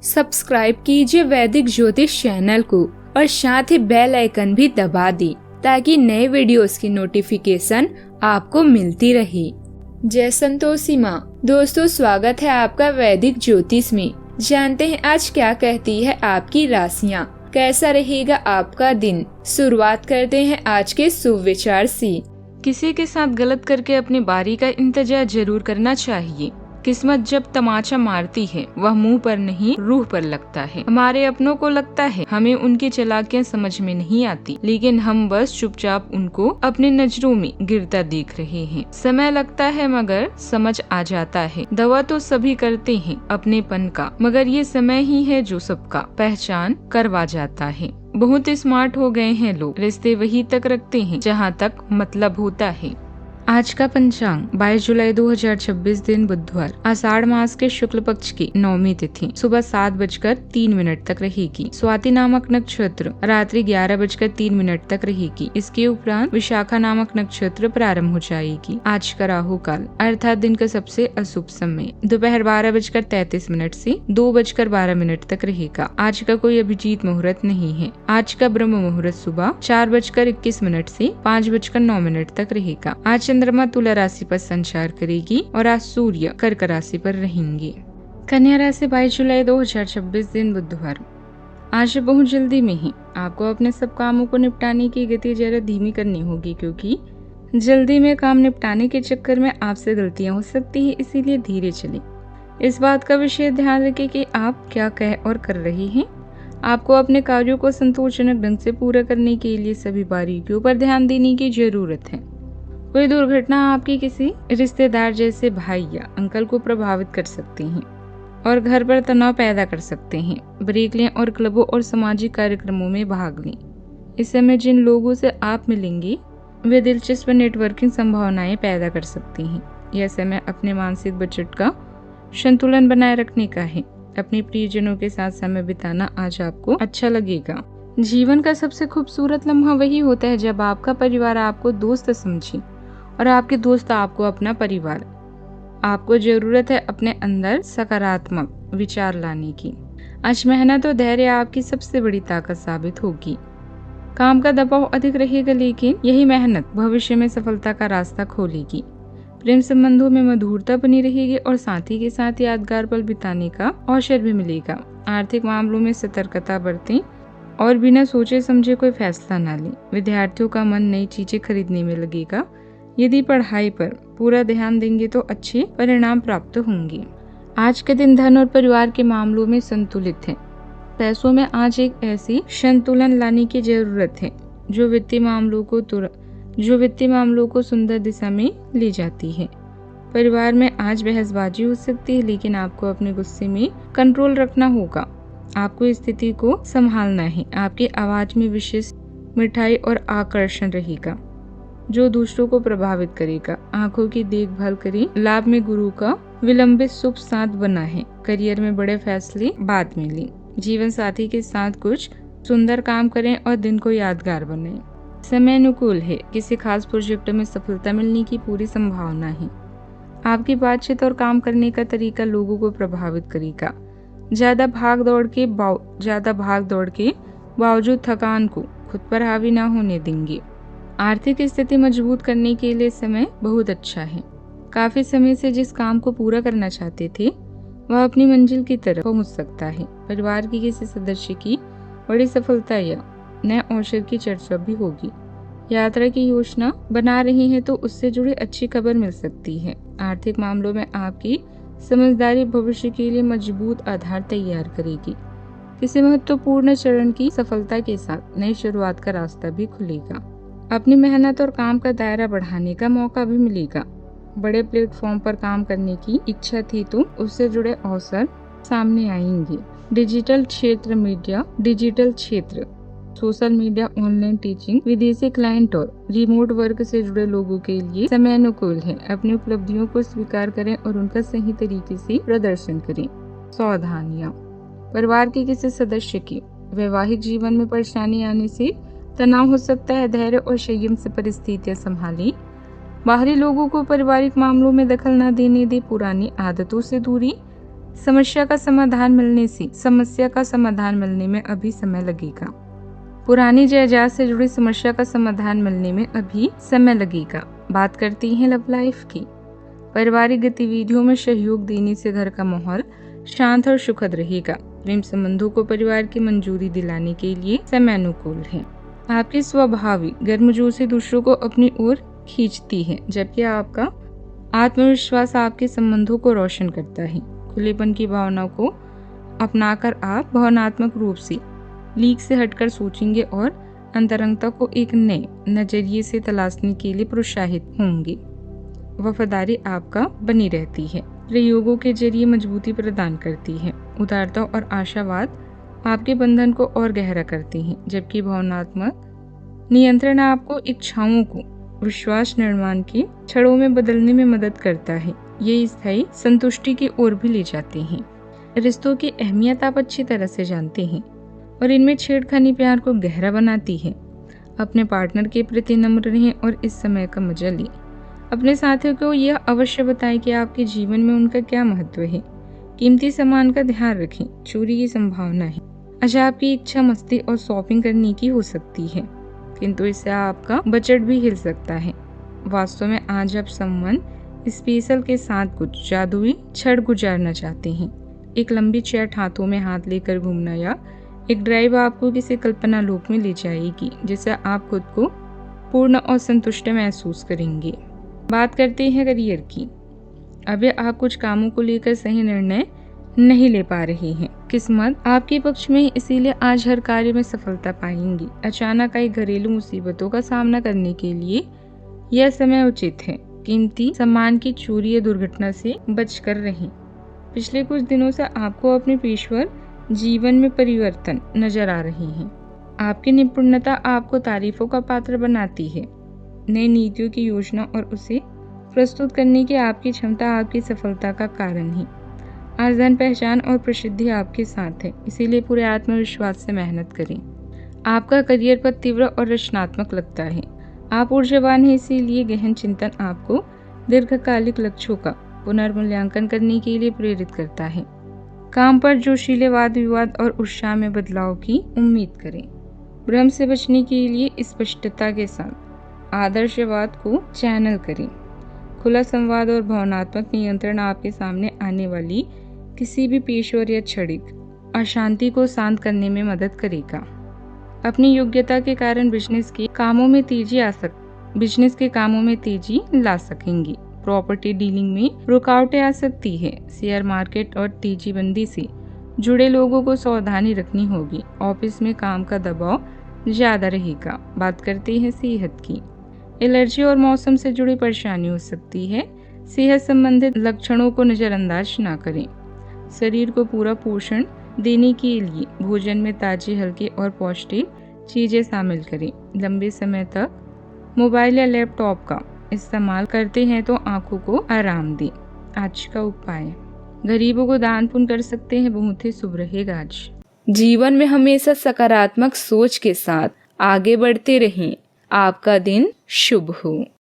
Subscribe कीजिए वैदिक ज्योतिष चैनल को और साथ ही बेल आइकन भी दबा दी ताकि नए वीडियोस की नोटिफिकेशन आपको मिलती रहे। जय संतोषी माँ। दोस्तों, स्वागत है आपका वैदिक ज्योतिष में। जानते हैं आज क्या कहती है आपकी राशियाँ, कैसा रहेगा आपका दिन। शुरुआत करते हैं आज के शुभ विचार से। किसी के साथ गलत करके अपनी बारी का इंतजार जरूर करना चाहिए। किस्मत जब तमाचा मारती है वह मुंह पर नहीं रूह पर लगता है। हमारे अपनों को लगता है हमें उनकी चालाकियां समझ में नहीं आती, लेकिन हम बस चुपचाप उनको अपनी नजरों में गिरता देख रहे हैं। समय लगता है मगर समझ आ जाता है। दवा तो सभी करते हैं अपनेपन का, मगर ये समय ही है जो सबका पहचान करवा जाता है। बहुत स्मार्ट हो गए हैं लोग, रिश्ते वही तक रखते हैं जहाँ तक मतलब होता है। आज का पंचांग 22 जुलाई 2026 दिन बुधवार, आषाढ़ मास के शुक्ल पक्ष की 9वीं तिथि सुबह 7:03 तक रहेगी। स्वाति नामक नक्षत्र रात्रि 11:03 तक रहेगी। इसके उपरांत विशाखा नामक नक्षत्र प्रारंभ हो जाएगी। आज का राहु काल अर्थात दिन का सबसे अशुभ समय दोपहर 12:33 से 2:12 तक रहेगा। आज का कोई अभिजीत मुहूर्त नहीं है। आज का ब्रह्म मुहूर्त सुबह 4:21 से 5:09 तक रहेगा। आज चंद्रमा तुला राशि पर संचार करेगी और आज सूर्य कर्क राशि पर रहेंगे। कन्या राशि 22 जुलाई 2026 दिन बुधवार, आज बहुत जल्दी में ही आपको अपने सब कामों को निपटाने की गति जरा धीमी करनी होगी, क्योंकि जल्दी में काम निपटाने के चक्कर में आपसे गलतियां हो सकती है, इसीलिए धीरे चलें। इस बात का विशेष ध्यान रखें कि आप क्या कह और कर रहे हैं। आपको अपने कार्यों को संतोषजनक ढंग से पूरा करने के लिए सभी बारीकियों पर ध्यान देने की जरूरत है। कोई दुर्घटना आपके किसी रिश्तेदार जैसे भाई या अंकल को प्रभावित कर सकती है और घर पर तनाव पैदा कर सकते हैं। ब्रेक लें और क्लबों और सामाजिक कार्यक्रमों में भाग लें। इस समय जिन लोगों से आप मिलेंगे वे दिलचस्प नेटवर्किंग संभावनाएं पैदा कर सकती हैं। यह समय अपने मानसिक बजट का संतुलन बनाए रखने का है। अपने प्रियजनों के साथ समय बिताना आज आपको अच्छा लगेगा। जीवन का सबसे खूबसूरत लम्हा वही होता है जब आपका परिवार आपको दोस्त समझे और आपके दोस्त आपको अपना परिवार। आपको जरूरत है अपने अंदर सकारात्मक विचार लाने की। आज मेहनत और धैर्य आपकी सबसे बड़ी ताकत साबित होगी। काम का दबाव अधिक रहेगा, लेकिन यही मेहनत भविष्य में सफलता का रास्ता खोलेगी। प्रेम संबंधों में मधुरता बनी रहेगी और साथी के साथ यादगार पल बिताने का अवसर भी मिलेगा। आर्थिक मामलों में सतर्कता बरतें और बिना सोचे समझे कोई फैसला न लें। विद्यार्थियों का मन नई चीजें खरीदने में लगेगा। यदि पढ़ाई पर पूरा ध्यान देंगे तो अच्छे परिणाम प्राप्त होंगे। आज के दिन धन और परिवार के मामलों में संतुलित है। पैसों में आज एक ऐसी संतुलन लाने की जरूरत है जो वित्तीय मामलों को सुंदर दिशा में ले जाती है। परिवार में आज बहसबाजी हो सकती है, लेकिन आपको अपने गुस्से में कंट्रोल रखना होगा। आपको स्थिति को संभालना है। आपकी आवाज में विशेष मिठाई और आकर्षण रहेगा जो दूसरों को प्रभावित करेगा। आंखों की देखभाल करें। लाभ में गुरु का विलंबित शुभ साथ बना है। करियर में बड़े फैसले बाद में लें। जीवन साथी के साथ कुछ सुंदर काम करें और दिन को यादगार बनाएं। समय अनुकूल है। किसी खास प्रोजेक्ट में सफलता मिलने की पूरी संभावना है। आपकी बातचीत और काम करने का तरीका लोगों को प्रभावित करेगा। ज्यादा भाग दौड़ के बावजूद थकान को खुद पर हावी न होने देंगे। आर्थिक स्थिति मजबूत करने के लिए समय बहुत अच्छा है। काफी समय से जिस काम को पूरा करना चाहते थे वह अपनी मंजिल की तरफ पहुंच सकता है। परिवार के किसी सदस्य की बड़ी सफलता या नए अवसर की चर्चा भी होगी। यात्रा की योजना बना रही हैं तो उससे जुड़ी अच्छी खबर मिल सकती है। आर्थिक मामलों में आपकी समझदारी भविष्य के लिए मजबूत आधार तैयार करेगी। किसी महत्वपूर्ण चरण की सफलता के साथ नई शुरुआत का रास्ता भी खुलेगा। अपनी मेहनत और काम का दायरा बढ़ाने का मौका भी मिलेगा। बड़े प्लेटफॉर्म पर काम करने की इच्छा थी तो उससे जुड़े अवसर सामने आएंगे। डिजिटल क्षेत्र, सोशल मीडिया, ऑनलाइन टीचिंग, विदेशी क्लाइंट और रिमोट वर्क से जुड़े लोगों के लिए समय अनुकूल है। अपनी उपलब्धियों को स्वीकार करें और उनका सही तरीके से प्रदर्शन करें। सावधानियां। परिवार के किसी सदस्य की वैवाहिक जीवन में परेशानी आने से तनाव हो सकता है। धैर्य और संयम से परिस्थितियां संभालें। बाहरी लोगों को पारिवारिक मामलों में दखल न देने दें। पुरानी आदतों से दूरी समस्या का समाधान मिलने में अभी समय लगेगा। पुरानी जायदाद से जुड़ी समस्या का समाधान मिलने में अभी समय लगेगा। बात करती हैं लव लाइफ की। पारिवारिक गतिविधियों में सहयोग देने से घर का माहौल शांत और सुखद रहेगा। प्रेम संबंधों को परिवार की मंजूरी दिलाने के लिए समय अनुकूल है। आपकी स्वाभाविक गर्मजोशी दूसरों को अपनी ओर खींचती है, जबकि आपका आत्मविश्वास आपके संबंधों को रोशन करता है। खुलेपन की भावना को अपनाकर आप भावनात्मक रूप से लीक से हटकर सोचेंगे और अंतरंगता को एक नए नजरिए से तलाशने के लिए प्रोत्साहित होंगे। वफादारी आपका बनी रहती है। प्रयोगों के जरिए मजबूती प्रदान करती है। उदारता और आशावाद आपके बंधन को और गहरा करते हैं, जबकि भावनात्मक नियंत्रण आपको इच्छाओं को विश्वास निर्माण के क्षणों में बदलने में मदद करता है। ये स्थायी संतुष्टि की ओर भी ले जाते हैं। रिश्तों की अहमियत आप अच्छी तरह से जानते हैं और इनमें छेड़खानी प्यार को गहरा बनाती है। अपने पार्टनर के प्रति नम्र रहें और इस समय का मजा लें। अपने साथियों को यह अवश्य बताएं कि आपके जीवन में उनका क्या महत्व है। कीमती सामान का ध्यान रखें, चोरी की संभावना है। आज आपकी इच्छा मस्ती और शॉपिंग करने की हो सकती है, किंतु इससे आपका बजट भी हिल सकता है। वास्तव में आज आप संबंध स्पेशल के साथ कुछ जादुई क्षण गुजारना चाहते हैं। एक लंबी चैट, हाथों में हाथ लेकर घूमना या एक ड्राइव आपको किसी कल्पना लोक में ले जाएगी, जिससे आप खुद को पूर्ण और संतुष्ट महसूस करेंगे। बात करते हैं करियर की। अभी आप कुछ कामों को लेकर सही निर्णय नहीं ले पा रहे हैं। किस्मत आपके पक्ष में, इसीलिए आज हर कार्य में सफलता पाएंगी। अचानक आई घरेलू मुसीबतों का सामना करने के लिए यह समय उचित है। कीमती सामान की चोरी या दुर्घटना से बचकर रहें। पिछले कुछ दिनों से आपको अपने पेशेवर जीवन में परिवर्तन नजर आ रहे हैं। आपकी निपुणता आपको तारीफों का पात्र बनाती है। नई नीतियों की योजना और उसे प्रस्तुत करने की आपकी क्षमता आपकी सफलता का कारण है। आज धन, पहचान और प्रसिद्धि आपके साथ है, इसीलिए पूरे आत्मविश्वास से मेहनत करें। आपका करियर पथ तीव्र और रचनात्मक लगता है। आप ऊर्जावान हैं, इसीलिए गहन चिंतन आपको दीर्घकालिक लक्ष्यों का पुनर्मूल्यांकन करने के लिए प्रेरित करता है। काम पर जोशीले वाद विवाद और उत्साह में बदलाव की उम्मीद करें। भ्रम से बचने के लिए स्पष्टता के साथ आदर्शवाद को चैनल करें। खुला संवाद और भावनात्मक नियंत्रण आपके सामने आने वाली किसी भी पेशेवर या क्षणिक अशांति को शांत करने में मदद करेगा। अपनी योग्यता के कारण बिजनेस के कामों में तेजी ला सकेंगी। प्रॉपर्टी डीलिंग में रुकावटें आ सकती है। शेयर मार्केट और तेजी बंदी से जुड़े लोगों को सावधानी रखनी होगी। ऑफिस में काम का दबाव ज्यादा रहेगा। बात करते हैं सेहत की। एलर्जी और मौसम से जुड़ी परेशानी हो सकती है। सेहत संबंधित लक्षणों को नजरअंदाज न करें। शरीर को पूरा पोषण देने के लिए भोजन में ताजी, हल्की और पौष्टिक चीजें शामिल करें। लंबे समय तक मोबाइल या लैपटॉप का इस्तेमाल करते हैं तो आंखों को आराम दें। आज का उपाय, गरीबों को दान पुण्य कर सकते हैं, बहुत ही शुभ रहेगा आज। जीवन में हमेशा सकारात्मक सोच के साथ आगे बढ़ते रहें। आपका दिन शुभ हो।